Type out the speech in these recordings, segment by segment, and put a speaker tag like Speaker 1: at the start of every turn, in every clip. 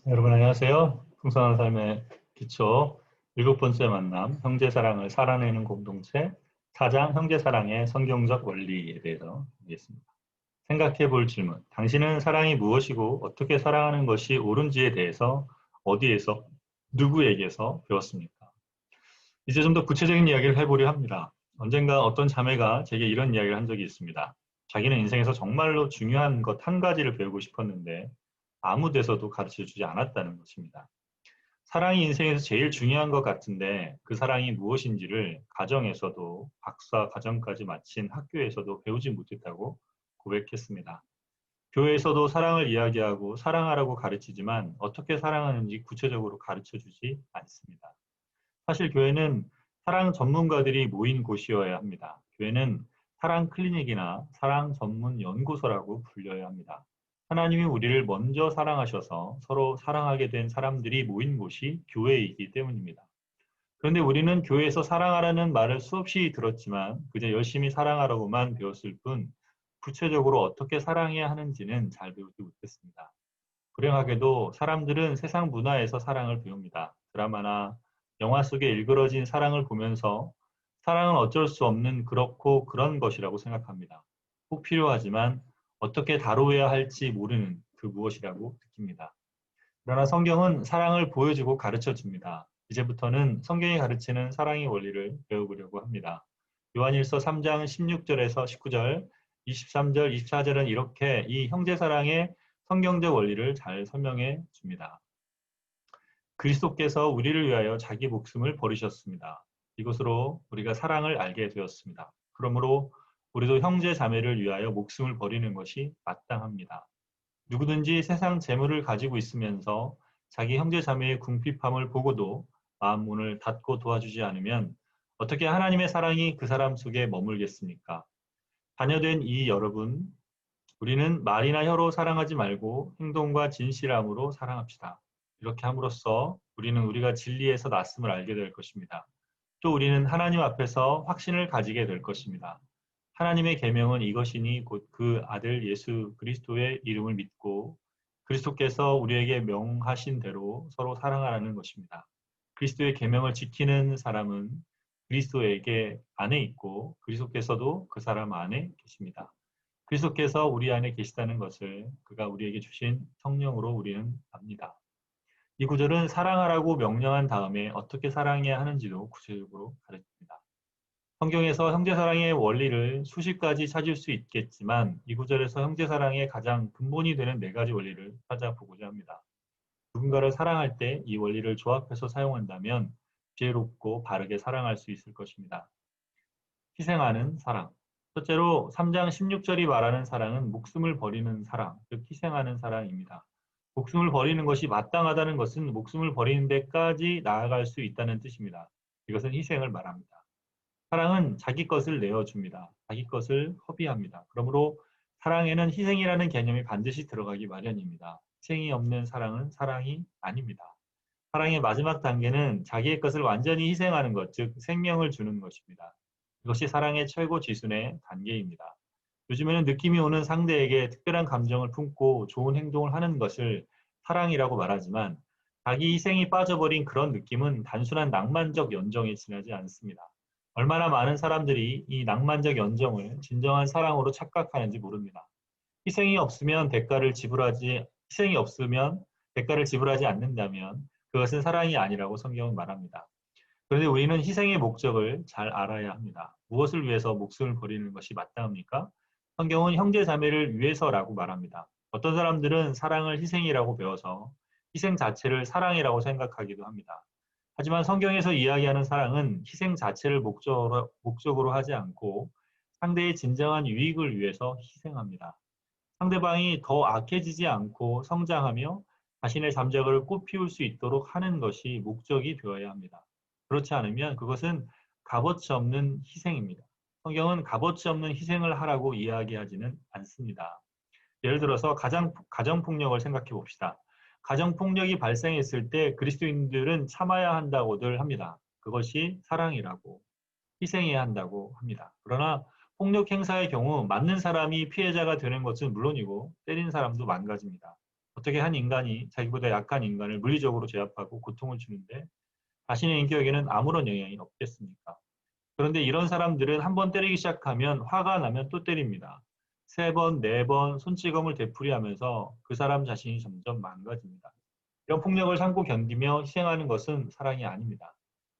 Speaker 1: 여러분 안녕하세요. 풍성한 삶의 기초 일곱 번째 만남 형제사랑을 살아내는 공동체 4장 형제사랑의 성경적 원리에 대해서 보겠습니다. 생각해 볼 질문. 당신은 사랑이 무엇이고 어떻게 사랑하는 것이 옳은지에 대해서 어디에서 누구에게서 배웠습니까? 이제 좀 더 구체적인 이야기를 해보려 합니다. 언젠가 어떤 자매가 제게 이런 이야기를 한 적이 있습니다. 자기는 인생에서 정말로 중요한 것 한 가지를 배우고 싶었는데 아무 데서도 가르쳐 주지 않았다는 것입니다. 사랑이 인생에서 제일 중요한 것 같은데 그 사랑이 무엇인지를 가정에서도 박사 과정까지 마친 학교에서도 배우지 못했다고 고백했습니다. 교회에서도 사랑을 이야기하고 사랑하라고 가르치지만 어떻게 사랑하는지 구체적으로 가르쳐 주지 않습니다. 사실 교회는 사랑 전문가들이 모인 곳이어야 합니다. 교회는 사랑 클리닉이나 사랑 전문 연구소라고 불려야 합니다. 하나님이 우리를 먼저 사랑하셔서 서로 사랑하게 된 사람들이 모인 곳이 교회이기 때문입니다. 그런데 우리는 교회에서 사랑하라는 말을 수없이 들었지만 그저 열심히 사랑하라고만 배웠을 뿐 구체적으로 어떻게 사랑해야 하는지는 잘 배우지 못했습니다. 불행하게도 사람들은 세상 문화에서 사랑을 배웁니다. 드라마나 영화 속에 일그러진 사랑을 보면서 사랑은 어쩔 수 없는 그렇고 그런 것이라고 생각합니다. 꼭 필요하지만 어떻게 다루어야 할지 모르는 그 무엇이라고 느낍니다. 그러나 성경은 사랑을 보여주고 가르쳐 줍니다. 이제부터는 성경이 가르치는 사랑의 원리를 배워보려고 합니다. 요한일서 3장 16절에서 19절, 23절, 24절은 이렇게 이 형제 사랑의 성경적 원리를 잘 설명해 줍니다. 그리스도께서 우리를 위하여 자기 목숨을 버리셨습니다. 이것으로 우리가 사랑을 알게 되었습니다. 그러므로 우리도 형제 자매를 위하여 목숨을 버리는 것이 마땅합니다. 누구든지 세상 재물을 가지고 있으면서 자기 형제 자매의 궁핍함을 보고도 마음 문을 닫고 도와주지 않으면 어떻게 하나님의 사랑이 그 사람 속에 머물겠습니까? 자녀된 이 여러분, 우리는 말이나 혀로 사랑하지 말고 행동과 진실함으로 사랑합시다. 이렇게 함으로써 우리는 우리가 진리에서 났음을 알게 될 것입니다. 또 우리는 하나님 앞에서 확신을 가지게 될 것입니다. 하나님의 계명은 이것이니 곧 그 아들 예수 그리스도의 이름을 믿고 그리스도께서 우리에게 명하신 대로 서로 사랑하라는 것입니다. 그리스도의 계명을 지키는 사람은 그리스도에게 안에 있고 그리스도께서도 그 사람 안에 계십니다. 그리스도께서 우리 안에 계시다는 것을 그가 우리에게 주신 성령으로 우리는 압니다. 이 구절은 사랑하라고 명령한 다음에 어떻게 사랑해야 하는지도 구체적으로 가르칩니다. 성경에서 형제사랑의 원리를 수십 가지 찾을 수 있겠지만 이 구절에서 형제사랑의 가장 근본이 되는 네 가지 원리를 찾아보고자 합니다. 누군가를 사랑할 때 이 원리를 조합해서 사용한다면 지혜롭고 바르게 사랑할 수 있을 것입니다. 희생하는 사랑. 첫째로 3장 16절이 말하는 사랑은 목숨을 버리는 사랑, 즉 희생하는 사랑입니다. 목숨을 버리는 것이 마땅하다는 것은 목숨을 버리는 데까지 나아갈 수 있다는 뜻입니다. 이것은 희생을 말합니다. 사랑은 자기 것을 내어줍니다. 자기 것을 허비합니다. 그러므로 사랑에는 희생이라는 개념이 반드시 들어가기 마련입니다. 희생이 없는 사랑은 사랑이 아닙니다. 사랑의 마지막 단계는 자기의 것을 완전히 희생하는 것, 즉 생명을 주는 것입니다. 이것이 사랑의 최고 지순의 단계입니다. 요즘에는 느낌이 오는 상대에게 특별한 감정을 품고 좋은 행동을 하는 것을 사랑이라고 말하지만 자기 희생이 빠져버린 그런 느낌은 단순한 낭만적 연정에 지나지 않습니다. 얼마나 많은 사람들이 이 낭만적 연정을 진정한 사랑으로 착각하는지 모릅니다. 희생이 없으면 대가를 지불하지 않는다면 그것은 사랑이 아니라고 성경은 말합니다. 그런데 우리는 희생의 목적을 잘 알아야 합니다. 무엇을 위해서 목숨을 버리는 것이 마땅합니까? 성경은 형제 자매를 위해서라고 말합니다. 어떤 사람들은 사랑을 희생이라고 배워서 희생 자체를 사랑이라고 생각하기도 합니다. 하지만 성경에서 이야기하는 사랑은 희생 자체를 목적으로 하지 않고 상대의 진정한 유익을 위해서 희생합니다. 상대방이 더 악해지지 않고 성장하며 자신의 잠재력을 꽃피울 수 있도록 하는 것이 목적이 되어야 합니다. 그렇지 않으면 그것은 값어치 없는 희생입니다. 성경은 값어치 없는 희생을 하라고 이야기하지는 않습니다. 예를 들어서 가정폭력을 생각해 봅시다. 가정폭력이 발생했을 때 그리스도인들은 참아야 한다고들 합니다. 그것이 사랑이라고 희생해야 한다고 합니다. 그러나 폭력 행사의 경우 맞는 사람이 피해자가 되는 것은 물론이고 때린 사람도 망가집니다. 어떻게 한 인간이 자기보다 약한 인간을 물리적으로 제압하고 고통을 주는데 자신의 인격에는 아무런 영향이 없겠습니까? 그런데 이런 사람들은 한 번 때리기 시작하면 화가 나면 또 때립니다. 세 번, 네 번 손찌검을 되풀이하면서 그 사람 자신이 점점 망가집니다. 이런 폭력을 참고 견디며 희생하는 것은 사랑이 아닙니다.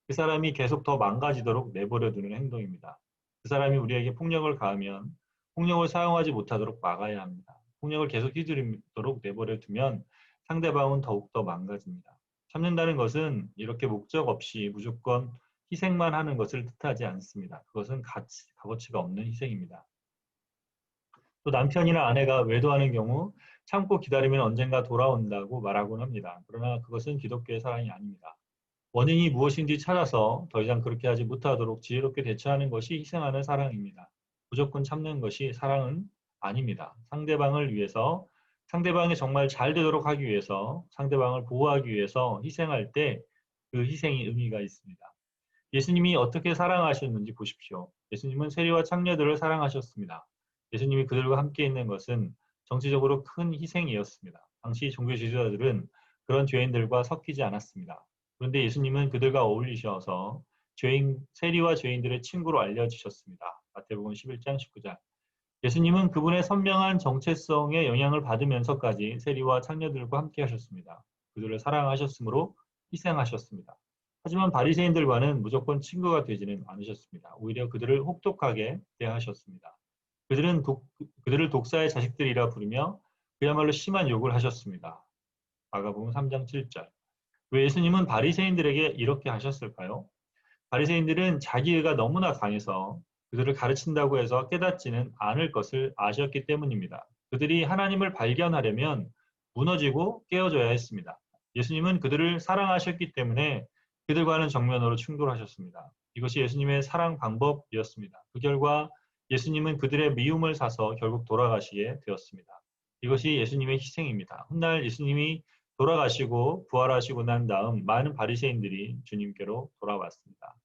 Speaker 1: 그 사람이 계속 더 망가지도록 내버려 두는 행동입니다. 그 사람이 우리에게 폭력을 가하면 폭력을 사용하지 못하도록 막아야 합니다. 폭력을 계속 휘두르도록 내버려 두면 상대방은 더욱더 망가집니다. 참는다는 것은 이렇게 목적 없이 무조건 희생만 하는 것을 뜻하지 않습니다. 그것은 값어치가 없는 희생입니다. 또 남편이나 아내가 외도하는 경우 참고 기다리면 언젠가 돌아온다고 말하곤 합니다. 그러나 그것은 기독교의 사랑이 아닙니다. 원인이 무엇인지 찾아서 더 이상 그렇게 하지 못하도록 지혜롭게 대처하는 것이 희생하는 사랑입니다. 무조건 참는 것이 사랑은 아닙니다. 상대방을 위해서, 상대방이 정말 잘 되도록 하기 위해서, 상대방을 보호하기 위해서 희생할 때 그 희생이 의미가 있습니다. 예수님이 어떻게 사랑하셨는지 보십시오. 예수님은 세리와 창녀들을 사랑하셨습니다. 예수님이 그들과 함께 있는 것은 정치적으로 큰 희생이었습니다. 당시 종교 지도자들은 그런 죄인들과 섞이지 않았습니다. 그런데 예수님은 그들과 어울리셔서 세리와 죄인들의 친구로 알려주셨습니다. 마태복음 11장 19장. 예수님은 그분의 선명한 정체성에 영향을 받으면서까지 세리와 창녀들과 함께 하셨습니다. 그들을 사랑하셨으므로 희생하셨습니다. 하지만 바리새인들과는 무조건 친구가 되지는 않으셨습니다. 오히려 그들을 혹독하게 대하셨습니다. 그들을 독사의 자식들이라 부르며 그야말로 심한 욕을 하셨습니다. 마가복음 3장 7절. 왜 예수님은 바리새인들에게 이렇게 하셨을까요? 바리새인들은 자기의가 너무나 강해서 그들을 가르친다고 해서 깨닫지는 않을 것을 아셨기 때문입니다. 그들이 하나님을 발견하려면 무너지고 깨어져야 했습니다. 예수님은 그들을 사랑하셨기 때문에 그들과는 정면으로 충돌하셨습니다. 이것이 예수님의 사랑 방법이었습니다. 그 결과 예수님은 그들의 미움을 사서 결국 돌아가시게 되었습니다. 이것이 예수님의 희생입니다. 훗날 예수님이 돌아가시고 부활하시고 난 다음 많은 바리새인들이 주님께로 돌아왔습니다.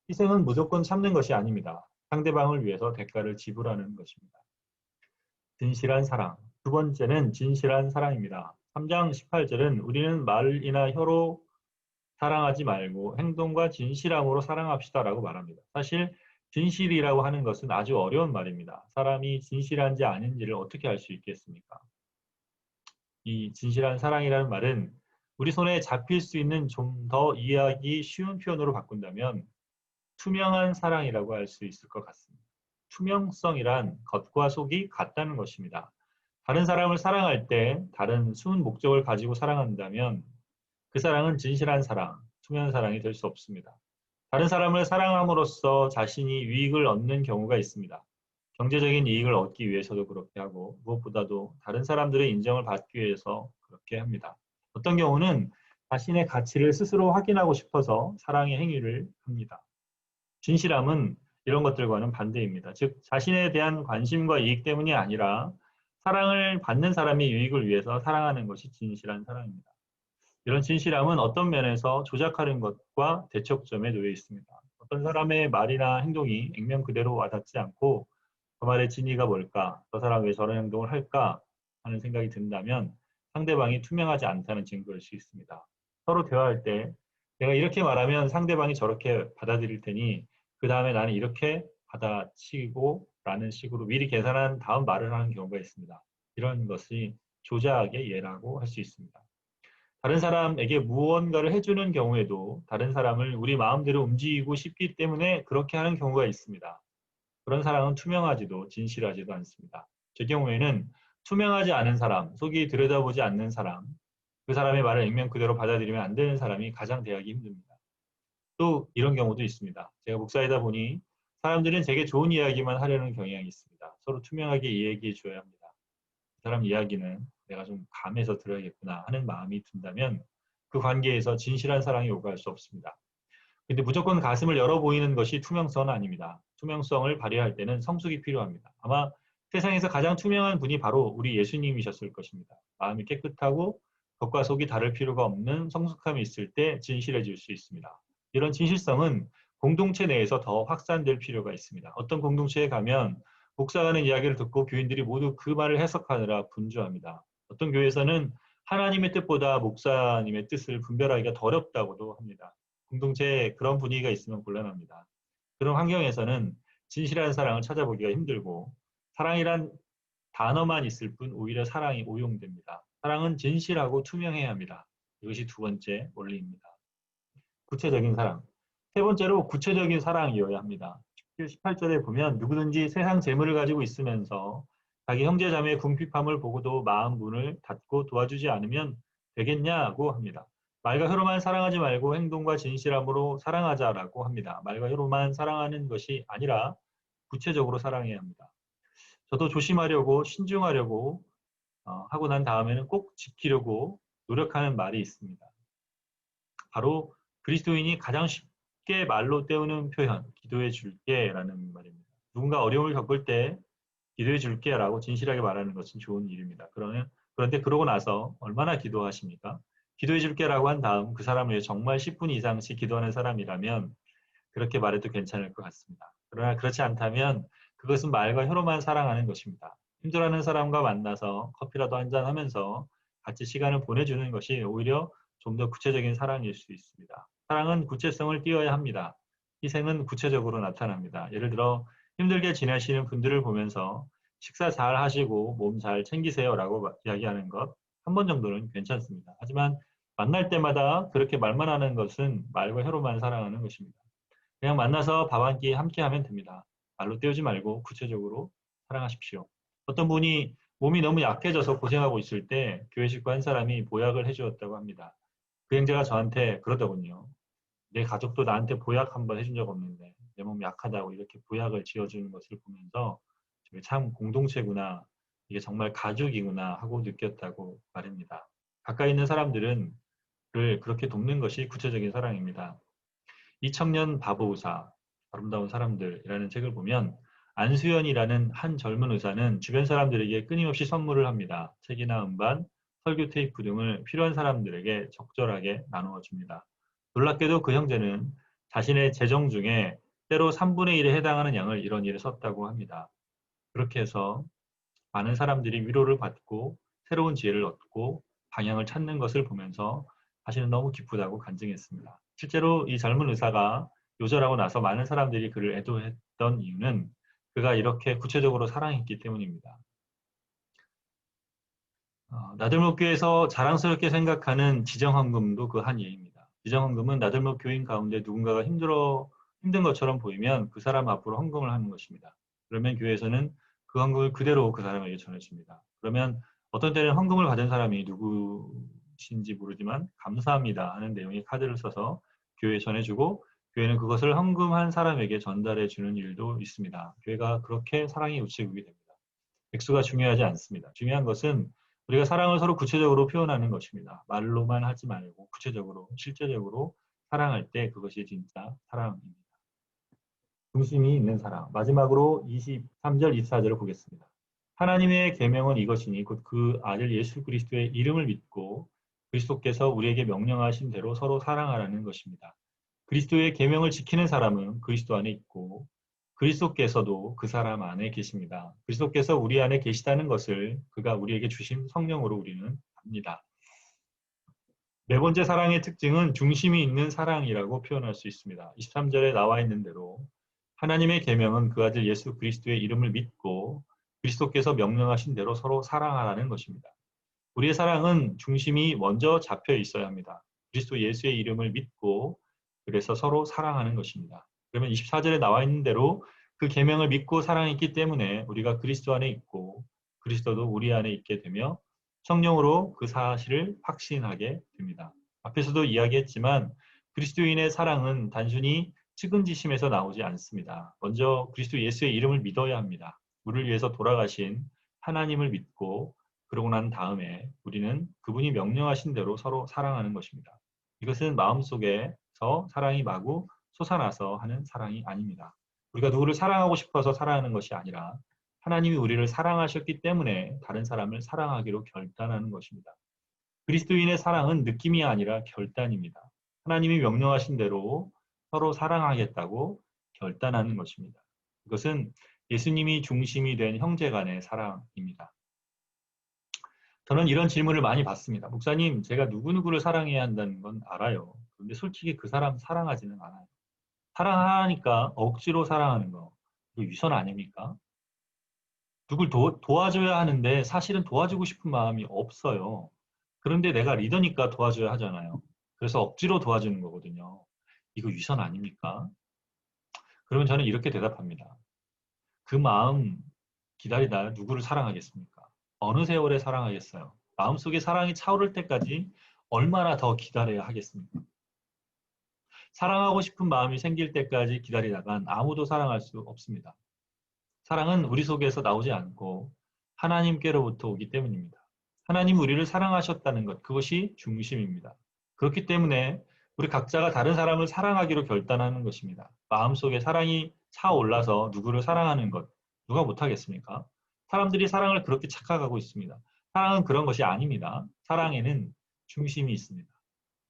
Speaker 1: 희생은 무조건 참는 것이 아닙니다. 상대방을 위해서 대가를 지불하는 것입니다. 진실한 사랑. 두 번째는 진실한 사랑입니다. 3장 18절은 우리는 말이나 혀로 사랑하지 말고 행동과 진실함으로 사랑합시다라고 말합니다. 사실 진실이라고 하는 것은 아주 어려운 말입니다. 사람이 진실한지 아닌지를 어떻게 알 수 있겠습니까? 이 진실한 사랑이라는 말은 우리 손에 잡힐 수 있는 좀 더 이해하기 쉬운 표현으로 바꾼다면 투명한 사랑이라고 할 수 있을 것 같습니다. 투명성이란 겉과 속이 같다는 것입니다. 다른 사람을 사랑할 때 다른 숨은 목적을 가지고 사랑한다면 그 사랑은 진실한 사랑, 투명한 사랑이 될 수 없습니다. 다른 사람을 사랑함으로써 자신이 유익을 얻는 경우가 있습니다. 경제적인 이익을 얻기 위해서도 그렇게 하고 무엇보다도 다른 사람들의 인정을 받기 위해서 그렇게 합니다. 어떤 경우는 자신의 가치를 스스로 확인하고 싶어서 사랑의 행위를 합니다. 진실함은 이런 것들과는 반대입니다. 즉 자신에 대한 관심과 이익 때문이 아니라 사랑을 받는 사람의 유익을 위해서 사랑하는 것이 진실한 사랑입니다. 이런 진실함은 어떤 면에서 조작하는 것과 대척점에 놓여 있습니다. 어떤 사람의 말이나 행동이 액면 그대로 와닿지 않고 그 말의 진위가 뭘까? 저 사람 왜 저런 행동을 할까? 하는 생각이 든다면 상대방이 투명하지 않다는 증거일 수 있습니다. 서로 대화할 때 내가 이렇게 말하면 상대방이 저렇게 받아들일 테니 그 다음에 나는 이렇게 받아치고 라는 식으로 미리 계산한 다음 말을 하는 경우가 있습니다. 이런 것이 조작의 예라고 할 수 있습니다. 다른 사람에게 무언가를 해주는 경우에도 다른 사람을 우리 마음대로 움직이고 싶기 때문에 그렇게 하는 경우가 있습니다. 그런 사랑은 투명하지도 진실하지도 않습니다. 제 경우에는 투명하지 않은 사람, 속이 들여다보지 않는 사람, 그 사람의 말을 액면 그대로 받아들이면 안 되는 사람이 가장 대하기 힘듭니다. 또 이런 경우도 있습니다. 제가 목사이다 보니 사람들은 제게 좋은 이야기만 하려는 경향이 있습니다. 서로 투명하게 이야기해 줘야 합니다. 그 사람 이야기는 내가 좀 감해서 들어야겠구나 하는 마음이 든다면 그 관계에서 진실한 사랑이 오갈 수 없습니다. 근데 무조건 가슴을 열어 보이는 것이 투명성은 아닙니다. 투명성을 발휘할 때는 성숙이 필요합니다. 아마 세상에서 가장 투명한 분이 바로 우리 예수님이셨을 것입니다. 마음이 깨끗하고 겉과 속이 다를 필요가 없는 성숙함이 있을 때 진실해질 수 있습니다. 이런 진실성은 공동체 내에서 더 확산될 필요가 있습니다. 어떤 공동체에 가면 목사가 하는 이야기를 듣고 교인들이 모두 그 말을 해석하느라 분주합니다. 어떤 교회에서는 하나님의 뜻보다 목사님의 뜻을 분별하기가 더 어렵다고도 합니다. 공동체에 그런 분위기가 있으면 곤란합니다. 그런 환경에서는 진실한 사랑을 찾아보기가 힘들고 사랑이란 단어만 있을 뿐 오히려 사랑이 오용됩니다. 사랑은 진실하고 투명해야 합니다. 이것이 두 번째 원리입니다. 구체적인 사랑. 세 번째로 구체적인 사랑이어야 합니다. 18절에 보면 누구든지 세상 재물을 가지고 있으면서 자기 형제 자매의 궁핍함을 보고도 마음 문을 닫고 도와주지 않으면 되겠냐고 합니다. 말과 혀로만 사랑하지 말고 행동과 진실함으로 사랑하자라고 합니다. 말과 혀로만 사랑하는 것이 아니라 구체적으로 사랑해야 합니다. 저도 조심하려고 신중하려고 하고 난 다음에는 꼭 지키려고 노력하는 말이 있습니다. 바로 그리스도인이 가장 쉽게 말로 때우는 표현, 기도해 줄게 라는 말입니다. 누군가 어려움을 겪을 때 기도해 줄게 라고 진실하게 말하는 것은 좋은 일입니다. 그런데 그러고 나서 얼마나 기도하십니까? 기도해 줄게 라고 한 다음 그 사람을 위해 정말 10분 이상씩 기도하는 사람이라면 그렇게 말해도 괜찮을 것 같습니다. 그러나 그렇지 않다면 그것은 말과 혀로만 사랑하는 것입니다. 힘들어하는 사람과 만나서 커피라도 한잔 하면서 같이 시간을 보내주는 것이 오히려 좀 더 구체적인 사랑일 수 있습니다. 사랑은 구체성을 띄어야 합니다. 희생은 구체적으로 나타납니다. 예를 들어 힘들게 지내시는 분들을 보면서 식사 잘 하시고 몸 잘 챙기세요라고 이야기하는 것 한 번 정도는 괜찮습니다. 하지만 만날 때마다 그렇게 말만 하는 것은 말과 혀로만 사랑하는 것입니다. 그냥 만나서 밥 한 끼 함께 하면 됩니다. 말로 때우지 말고 구체적으로 사랑하십시오. 어떤 분이 몸이 너무 약해져서 고생하고 있을 때 교회 식구 한 사람이 보약을 해주었다고 합니다. 그 형제가 저한테 그러더군요. 내 가족도 나한테 보약 한번 해준 적 없는데 내 몸이 약하다고 이렇게 보약을 지어주는 것을 보면서 저게 참 공동체구나, 이게 정말 가족이구나 하고 느꼈다고 말합니다. 가까이 있는 사람들을 그렇게 돕는 것이 구체적인 사랑입니다. 이 청년 바보 의사, 아름다운 사람들이라는 책을 보면 안수연이라는 한 젊은 의사는 주변 사람들에게 끊임없이 선물을 합니다. 책이나 음반, 설교 테이프 등을 필요한 사람들에게 적절하게 나누어 줍니다. 놀랍게도 그 형제는 자신의 재정 중에 때로 3분의 1에 해당하는 양을 이런 일에 썼다고 합니다. 그렇게 해서 많은 사람들이 위로를 받고 새로운 지혜를 얻고 방향을 찾는 것을 보면서 자신은 너무 기쁘다고 간증했습니다. 실제로 이 젊은 의사가 요절하고 나서 많은 사람들이 그를 애도했던 이유는 그가 이렇게 구체적으로 사랑했기 때문입니다. 나들목 교회에서 자랑스럽게 생각하는 지정헌금도 그 한 예입니다. 지정헌금은 나들목 교인 가운데 누군가가 힘든 것처럼 보이면 그 사람 앞으로 헌금을 하는 것입니다. 그러면 교회에서는 그 헌금을 그대로 그 사람에게 전해줍니다. 그러면 어떤 때는 헌금을 받은 사람이 누구신지 모르지만 감사합니다 하는 내용의 카드를 써서 교회에 전해주고 교회는 그것을 헌금한 사람에게 전달해 주는 일도 있습니다. 교회가 그렇게 사랑의 우체국이 됩니다. 액수가 중요하지 않습니다. 중요한 것은 우리가 사랑을 서로 구체적으로 표현하는 것입니다. 말로만 하지 말고 구체적으로, 실제적으로 사랑할 때 그것이 진짜 사랑입니다. 중심이 있는 사랑. 마지막으로 23절, 24절을 보겠습니다. 하나님의 계명은 이것이니 곧 그 아들 예수 그리스도의 이름을 믿고 그리스도께서 우리에게 명령하신 대로 서로 사랑하라는 것입니다. 그리스도의 계명을 지키는 사람은 그리스도 안에 있고 그리스도께서도 그 사람 안에 계십니다. 그리스도께서 우리 안에 계시다는 것을 그가 우리에게 주신 성령으로 우리는 압니다. 네 번째 사랑의 특징은 중심이 있는 사랑이라고 표현할 수 있습니다. 23절에 나와 있는 대로 하나님의 계명은 그 아들 예수 그리스도의 이름을 믿고 그리스도께서 명령하신 대로 서로 사랑하라는 것입니다. 우리의 사랑은 중심이 먼저 잡혀 있어야 합니다. 그리스도 예수의 이름을 믿고 그래서 서로 사랑하는 것입니다. 그러면 24절에 나와 있는 대로 그 계명을 믿고 사랑했기 때문에 우리가 그리스도 안에 있고 그리스도도 우리 안에 있게 되며 성령으로 그 사실을 확신하게 됩니다. 앞에서도 이야기했지만 그리스도인의 사랑은 단순히 측은지심에서 나오지 않습니다. 먼저 그리스도 예수의 이름을 믿어야 합니다. 우리를 위해서 돌아가신 하나님을 믿고 그러고 난 다음에 우리는 그분이 명령하신 대로 서로 사랑하는 것입니다. 이것은 마음속에서 사랑이 마구 솟아나서 하는 사랑이 아닙니다. 우리가 누구를 사랑하고 싶어서 사랑하는 것이 아니라 하나님이 우리를 사랑하셨기 때문에 다른 사람을 사랑하기로 결단하는 것입니다. 그리스도인의 사랑은 느낌이 아니라 결단입니다. 하나님이 명령하신 대로 서로 사랑하겠다고 결단하는 것입니다. 이것은 예수님이 중심이 된 형제 간의 사랑입니다. 저는 이런 질문을 많이 받습니다. 목사님, 제가 누구누구를 사랑해야 한다는 건 알아요. 그런데 솔직히 그 사람 사랑하지는 않아요. 사랑하니까 억지로 사랑하는 거, 이거 위선 아닙니까? 누굴 도와줘야 하는데 사실은 도와주고 싶은 마음이 없어요. 그런데 내가 리더니까 도와줘야 하잖아요. 그래서 억지로 도와주는 거거든요. 이거 위선 아닙니까? 그러면 저는 이렇게 대답합니다. 그 마음 기다리다 누구를 사랑하겠습니까? 어느 세월에 사랑하겠어요? 마음속에 사랑이 차오를 때까지 얼마나 더 기다려야 하겠습니까? 사랑하고 싶은 마음이 생길 때까지 기다리다간 아무도 사랑할 수 없습니다. 사랑은 우리 속에서 나오지 않고 하나님께로부터 오기 때문입니다. 하나님 우리를 사랑하셨다는 것, 그것이 중심입니다. 그렇기 때문에 우리 각자가 다른 사람을 사랑하기로 결단하는 것입니다. 마음속에 사랑이 차올라서 누구를 사랑하는 것, 누가 못하겠습니까? 사람들이 사랑을 그렇게 착각하고 있습니다. 사랑은 그런 것이 아닙니다. 사랑에는 중심이 있습니다.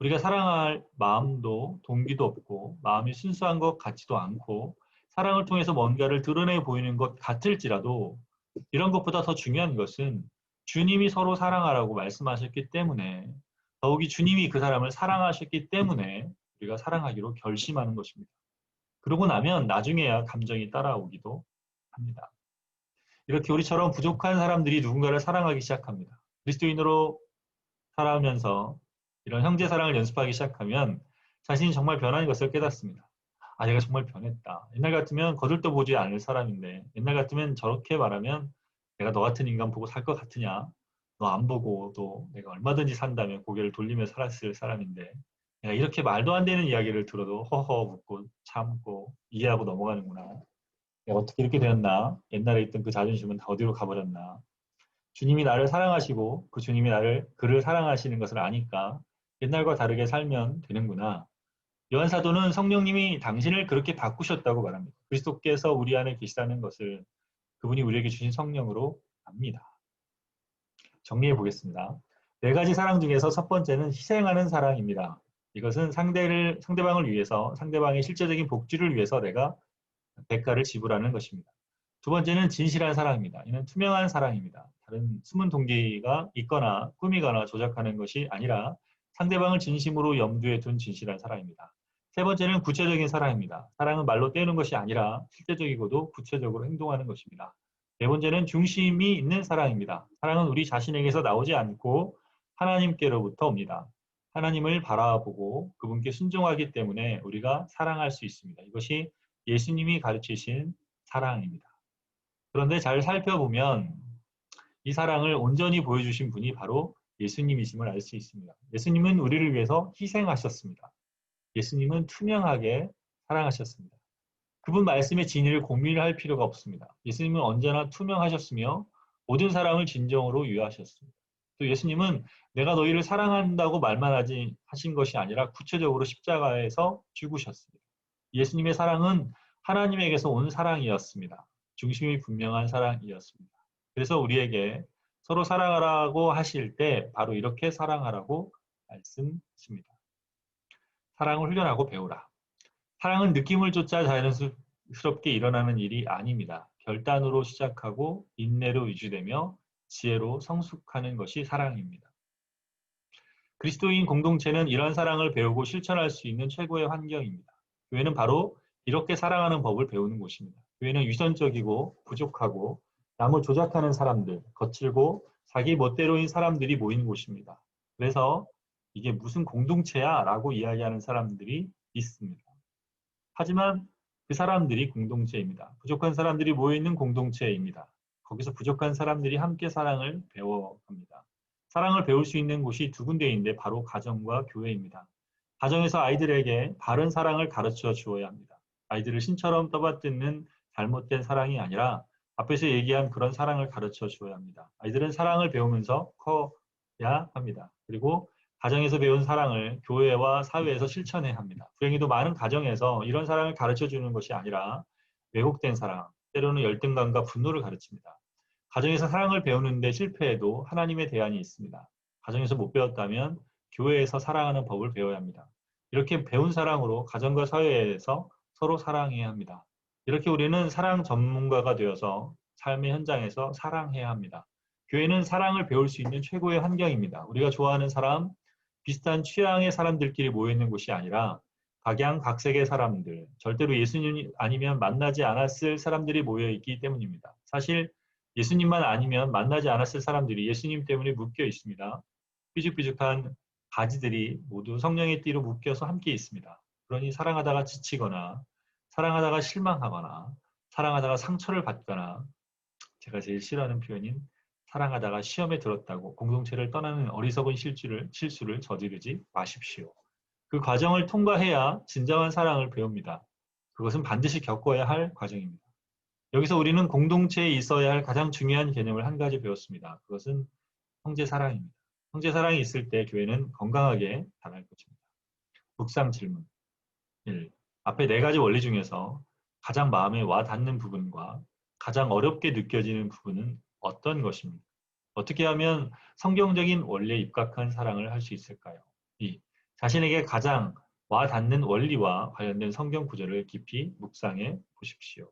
Speaker 1: 우리가 사랑할 마음도 동기도 없고 마음이 순수한 것 같지도 않고 사랑을 통해서 뭔가를 드러내 보이는 것 같을지라도 이런 것보다 더 중요한 것은 주님이 서로 사랑하라고 말씀하셨기 때문에 더욱이 주님이 그 사람을 사랑하셨기 때문에 우리가 사랑하기로 결심하는 것입니다. 그러고 나면 나중에야 감정이 따라오기도 합니다. 이렇게 우리처럼 부족한 사람들이 누군가를 사랑하기 시작합니다. 그리스도인으로 살아가면서 이런 형제 사랑을 연습하기 시작하면 자신이 정말 변한 것을 깨닫습니다. 아, 내가 정말 변했다. 옛날 같으면 거들떠보지 않을 사람인데 옛날 같으면 저렇게 말하면 내가 너 같은 인간 보고 살 것 같으냐? 너 안 보고도 내가 얼마든지 산다면 고개를 돌리며 살았을 사람인데 내가 이렇게 말도 안 되는 이야기를 들어도 허허 웃고 참고 이해하고 넘어가는구나. 내가 어떻게 이렇게 되었나? 옛날에 있던 그 자존심은 다 어디로 가버렸나? 주님이 나를 사랑하시고 그 주님이 그를 사랑하시는 것을 아니까 옛날과 다르게 살면 되는구나. 요한 사도는 성령님이 당신을 그렇게 바꾸셨다고 말합니다. 그리스도께서 우리 안에 계시다는 것을 그분이 우리에게 주신 성령으로 압니다. 정리해 보겠습니다. 네 가지 사랑 중에서 첫 번째는 희생하는 사랑입니다. 이것은 상대방을 위해서 상대방의 실제적인 복지를 위해서 내가 대가를 지불하는 것입니다. 두 번째는 진실한 사랑입니다. 이는 투명한 사랑입니다. 다른 숨은 동기가 있거나 꾸미거나 조작하는 것이 아니라 상대방을 진심으로 염두에 둔 진실한 사랑입니다. 세 번째는 구체적인 사랑입니다. 사랑은 말로 때우는 것이 아니라 실제적이고도 구체적으로 행동하는 것입니다. 네 번째는 중심이 있는 사랑입니다. 사랑은 우리 자신에게서 나오지 않고 하나님께로부터 옵니다. 하나님을 바라보고 그분께 순종하기 때문에 우리가 사랑할 수 있습니다. 이것이 예수님이 가르치신 사랑입니다. 그런데 잘 살펴보면 이 사랑을 온전히 보여주신 분이 바로 예수님이심을 알 수 있습니다. 예수님은 우리를 위해서 희생하셨습니다. 예수님은 투명하게 사랑하셨습니다. 그분 말씀의 진리를 고민할 필요가 없습니다. 예수님은 언제나 투명하셨으며 모든 사랑을 진정으로 유하셨습니다. 또 예수님은 내가 너희를 사랑한다고 말만 하신 것이 아니라 구체적으로 십자가에서 죽으셨습니다. 예수님의 사랑은 하나님에게서 온 사랑이었습니다. 중심이 분명한 사랑이었습니다. 그래서 우리에게 서로 사랑하라고 하실 때 바로 이렇게 사랑하라고 말씀하십니다. 사랑을 훈련하고 배우라. 사랑은 느낌을 쫓아 자연스럽게 일어나는 일이 아닙니다. 결단으로 시작하고 인내로 유지되며 지혜로 성숙하는 것이 사랑입니다. 그리스도인 공동체는 이런 사랑을 배우고 실천할 수 있는 최고의 환경입니다. 교회는 바로 이렇게 사랑하는 법을 배우는 곳입니다. 교회는 위선적이고 부족하고 남을 조작하는 사람들, 거칠고 자기 멋대로인 사람들이 모인 곳입니다. 그래서 이게 무슨 공동체야? 라고 이야기하는 사람들이 있습니다. 하지만 그 사람들이 공동체입니다. 부족한 사람들이 모여있는 공동체입니다. 거기서 부족한 사람들이 함께 사랑을 배워갑니다. 사랑을 배울 수 있는 곳이 두 군데인데 바로 가정과 교회입니다. 가정에서 아이들에게 바른 사랑을 가르쳐 주어야 합니다. 아이들을 신처럼 떠받드는 잘못된 사랑이 아니라 앞에서 얘기한 그런 사랑을 가르쳐 주어야 합니다. 아이들은 사랑을 배우면서 커야 합니다. 그리고 가정에서 배운 사랑을 교회와 사회에서 실천해야 합니다. 불행히도 많은 가정에서 이런 사랑을 가르쳐 주는 것이 아니라 왜곡된 사랑, 때로는 열등감과 분노를 가르칩니다. 가정에서 사랑을 배우는데 실패해도 하나님의 대안이 있습니다. 가정에서 못 배웠다면 교회에서 사랑하는 법을 배워야 합니다. 이렇게 배운 사랑으로 가정과 사회에서 서로 사랑해야 합니다. 이렇게 우리는 사랑 전문가가 되어서 삶의 현장에서 사랑해야 합니다. 교회는 사랑을 배울 수 있는 최고의 환경입니다. 우리가 좋아하는 사람, 비슷한 취향의 사람들끼리 모여있는 곳이 아니라 각양각색의 사람들, 절대로 예수님 아니면 만나지 않았을 사람들이 모여있기 때문입니다. 사실 예수님만 아니면 만나지 않았을 사람들이 예수님 때문에 묶여 있습니다. 삐죽삐죽한 가지들이 모두 성령의 띠로 묶여서 함께 있습니다. 그러니 사랑하다가 지치거나 사랑하다가 실망하거나 사랑하다가 상처를 받거나 제가 제일 싫어하는 표현인 사랑하다가 시험에 들었다고 공동체를 떠나는 어리석은 실수를 저지르지 마십시오. 그 과정을 통과해야 진정한 사랑을 배웁니다. 그것은 반드시 겪어야 할 과정입니다. 여기서 우리는 공동체에 있어야 할 가장 중요한 개념을 한 가지 배웠습니다. 그것은 형제 사랑입니다. 형제 사랑이 있을 때 교회는 건강하게 자랄 것입니다. 묵상 질문 1. 앞에 네 가지 원리 중에서 가장 마음에 와 닿는 부분과 가장 어렵게 느껴지는 부분은 어떤 것입니까? 어떻게 하면 성경적인 원리에 입각한 사랑을 할 수 있을까요? 2. 자신에게 가장 와 닿는 원리와 관련된 성경 구절을 깊이 묵상해 보십시오.